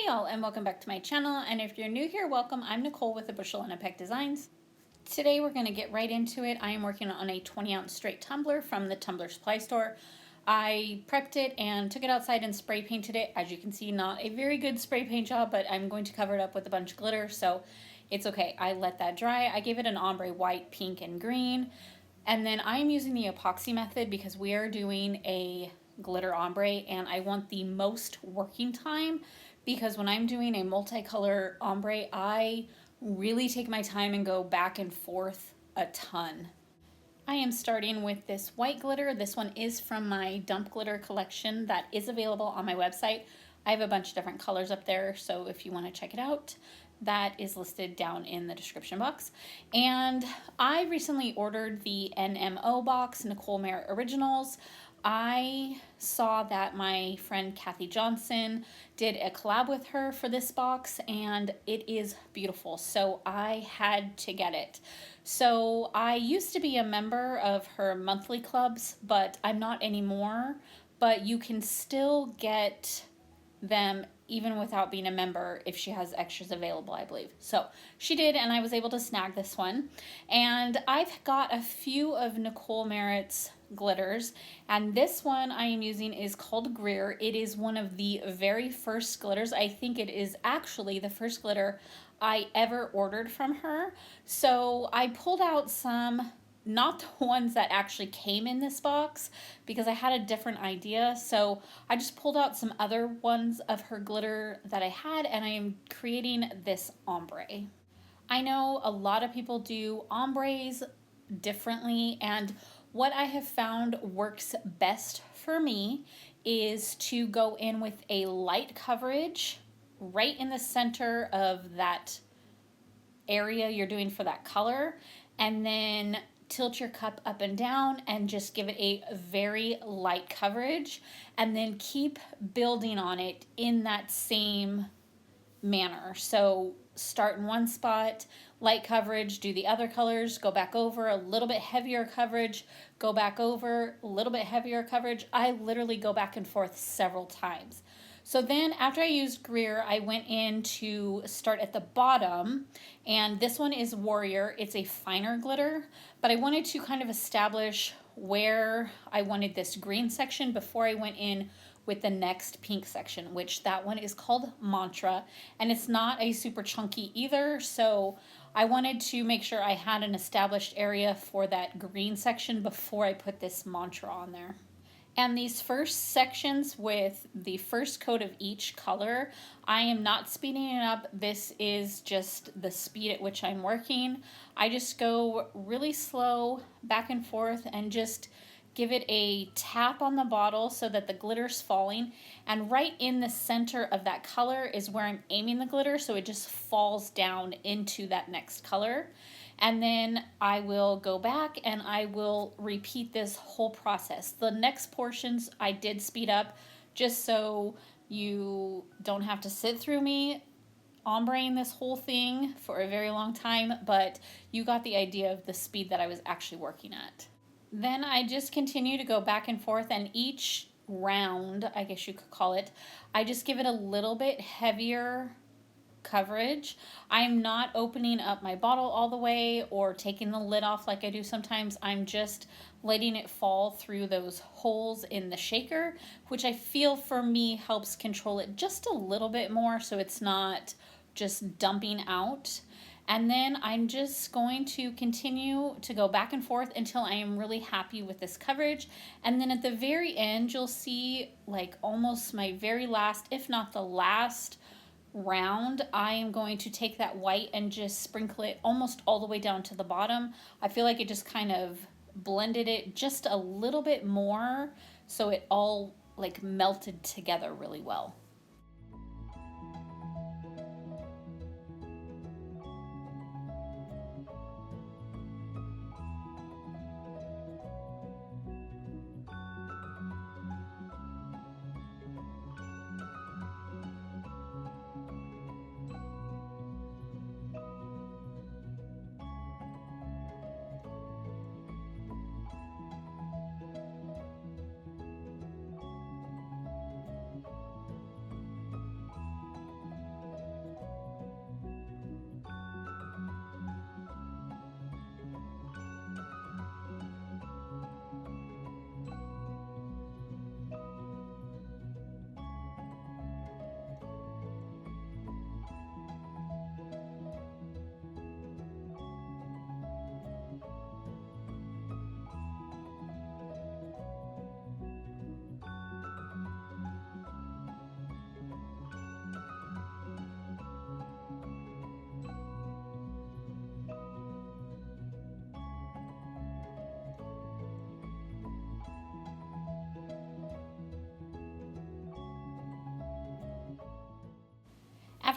Hey all, and welcome back to my channel, and if you're new here, welcome. I'm Nicole with the Bushel and Peck Designs. Today we're going to get right into it. I am working on a 20-ounce straight tumbler from the Tumbler supply store. I prepped it and took it outside and spray painted it. As you can see, not a very good spray paint job, but I'm going to cover it up with a bunch of glitter, so it's okay. I let that dry. I gave it an ombre white, pink, and green. And then I'm using the epoxy method because we are doing a glitter ombre and I want the most working time, because when I'm doing a multicolor ombre, I really take my time and go back and forth a ton. I am starting with this white glitter. This one is from my dump glitter collection that is available on my website. I have a bunch of different colors up there, so if you want to check it out, that is listed down in the description box. And I recently ordered the NMO box, Nicole Merit Originals. I saw that my friend Kathy Johnson did a collab with her for this box, and it is beautiful, so I had to get it. So I used to be a member of her monthly clubs, but I'm not anymore. But you can still get them even without being a member if she has extras available, I believe. So she did, and I was able to snag this one. And I've got a few of Nicole Merit's glitters, and this one I am using is called Greer. It is one of the very first glitters. I think it is actually the first glitter I ever ordered from her. So I pulled out some, not the ones that actually came in this box, because I had a different idea. So I just pulled out some other ones of her glitter that I had, and I am creating this ombre. I know a lot of people do ombres differently, and what I have found works best for me is to go in with a light coverage right in the center of that area you're doing for that color, and then tilt your cup up and down and just give it a very light coverage, and then keep building on it in that same manner. So start in one spot, light coverage, do the other colors, go back over, a little bit heavier coverage, go back over, a little bit heavier coverage. I literally go back and forth several times. So then after I used Greer, I went in to start at the bottom, and this one is Warrior. It's a finer glitter, but I wanted to kind of establish where I wanted this green section before I went in with the next pink section, which that one is called Mantra, and it's not a super chunky either, so I wanted to make sure I had an established area for that green section before I put this Mantra on there. And these first sections with the first coat of each color, I am not speeding it up. This is just the speed at which I'm working. I just go really slow back and forth and just give it a tap on the bottle so that the glitter's falling. And right in the center of that color is where I'm aiming the glitter, so it just falls down into that next color. And then I will go back and I will repeat this whole process. The next portions I did speed up just so you don't have to sit through me ombreing this whole thing for a very long time, but you got the idea of the speed that I was actually working at. Then I just continue to go back and forth, and each round, I guess you could call it, I just give it a little bit heavier coverage. I'm not opening up my bottle all the way or taking the lid off like I do sometimes. I'm just letting it fall through those holes in the shaker, which I feel for me helps control it just a little bit more so it's not just dumping out. And then I'm just going to continue to go back and forth until I am really happy with this coverage. And then at the very end, you'll see like almost my very last, if not the last round, I am going to take that white and just sprinkle it almost all the way down to the bottom. I feel like it just kind of blended it just a little bit more so it all like melted together really well.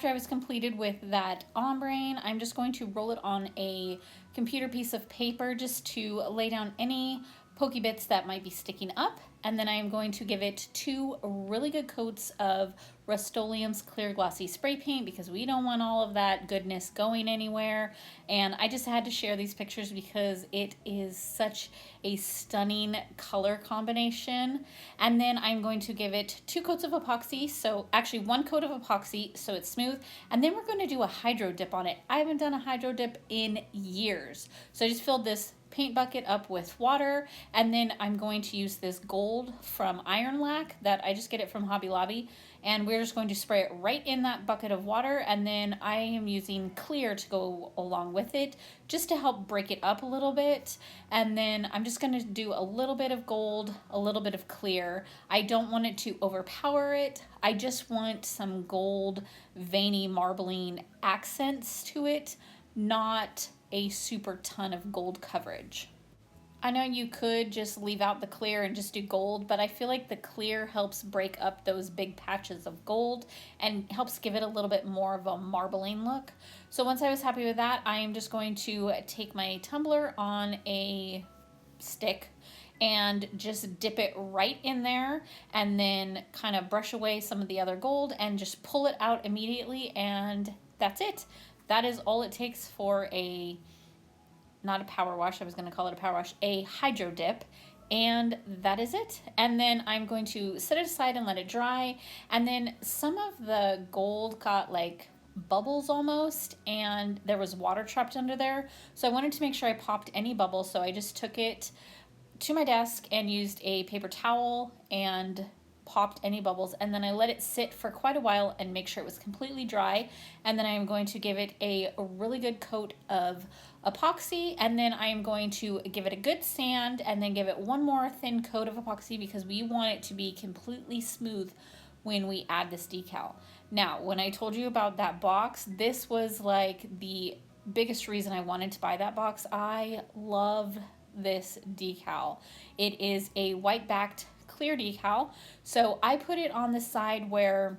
after I was completed with that ombre, I'm just going to roll it on a computer piece of paper just to lay down any pokey bits that might be sticking up. And then I am going to give it 2 really good coats of Rust-Oleum's clear glossy spray paint because we don't want all of that goodness going anywhere. And I just had to share these pictures because it is such a stunning color combination. And then I'm going to give it 2 coats of epoxy, so actually 1 coat of epoxy so it's smooth. And then we're going to do a hydro dip on it. I haven't done a hydro dip in years. So I just filled this paint bucket up with water, and then I'm going to use this gold from Iron Lac that I just get it from Hobby Lobby, and we're just going to spray it right in that bucket of water. And then I am using clear to go along with it just to help break it up a little bit. And then I'm just going to do a little bit of gold, a little bit of clear. I don't want it to overpower it. I just want some gold veiny marbling accents to it, not a super ton of gold coverage. I know you could just leave out the clear and just do gold, but I feel like the clear helps break up those big patches of gold and helps give it a little bit more of a marbling look. So once I was happy with that, I am just going to take my tumbler on a stick and just dip it right in there and then kind of brush away some of the other gold and just pull it out immediately, and that's it. That is all it takes for a, not a power wash, I was going to call it a power wash, a hydro dip, and that is it. And then I'm going to set it aside and let it dry, and then some of the gold got like bubbles almost, and there was water trapped under there, so I wanted to make sure I popped any bubbles, so I just took it to my desk and used a paper towel and popped any bubbles, and then I let it sit for quite a while and make sure it was completely dry. And then I am going to give it a really good coat of epoxy, and then I am going to give it a good sand and then give it 1 more thin coat of epoxy because we want it to be completely smooth when we add this decal. Now, when I told you about that box, this was like the biggest reason I wanted to buy that box. I love this decal. It is a white backed clear decal, so I put it on the side where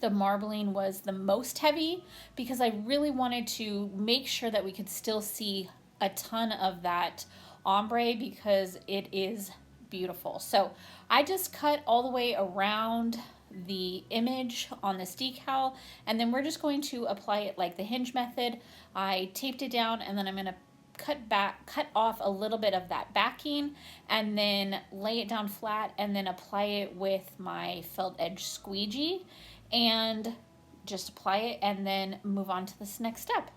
the marbling was the most heavy because I really wanted to make sure that we could still see a ton of that ombre because it is beautiful. So I just cut all the way around the image on this decal, and then we're just going to apply it like the hinge method. I taped it down, and then I'm going to cut off a little bit of that backing and then lay it down flat and then apply it with my felt edge squeegee and just apply it and then move on to this next step.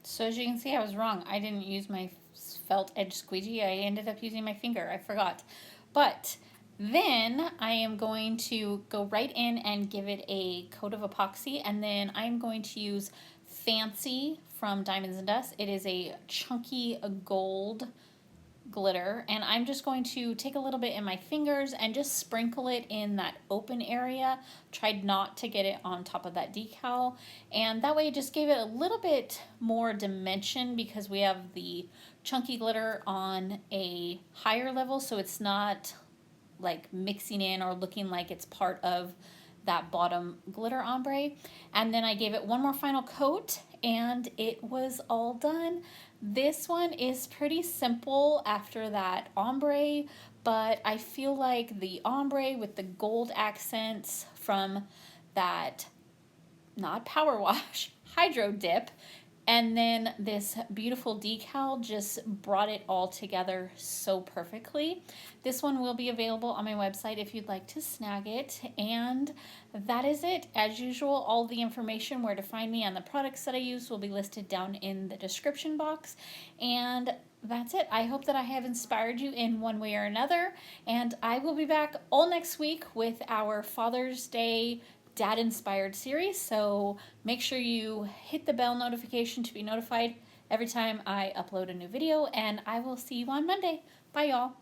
So as you can see, I was wrong. I didn't use my felt edge squeegee. I ended up using my finger. I forgot. But then I am going to go right in and give it a coat of epoxy, and then I'm going to use Fancy from Diamonds and Dust. It is a chunky gold glitter, and I'm just going to take a little bit in my fingers and just sprinkle it in that open area. Tried not to get it on top of that decal, and that way it just gave it a little bit more dimension because we have the chunky glitter on a higher level, so it's not like mixing in or looking like it's part of that bottom glitter ombre. And then I gave it 1 more final coat and it was all done. This one is pretty simple after that ombre, but I feel like the ombre with the gold accents from that, not power wash, hydro dip, and then this beautiful decal just brought it all together so perfectly. This one will be available on my website if you'd like to snag it. And that is it. As usual, all the information where to find me and the products that I use will be listed down in the description box. And that's it. I hope that I have inspired you in one way or another. And I will be back all next week with our Father's Day dad inspired series, so make sure you hit the bell notification to be notified every time I upload a new video, and I will see you on Monday. Bye y'all.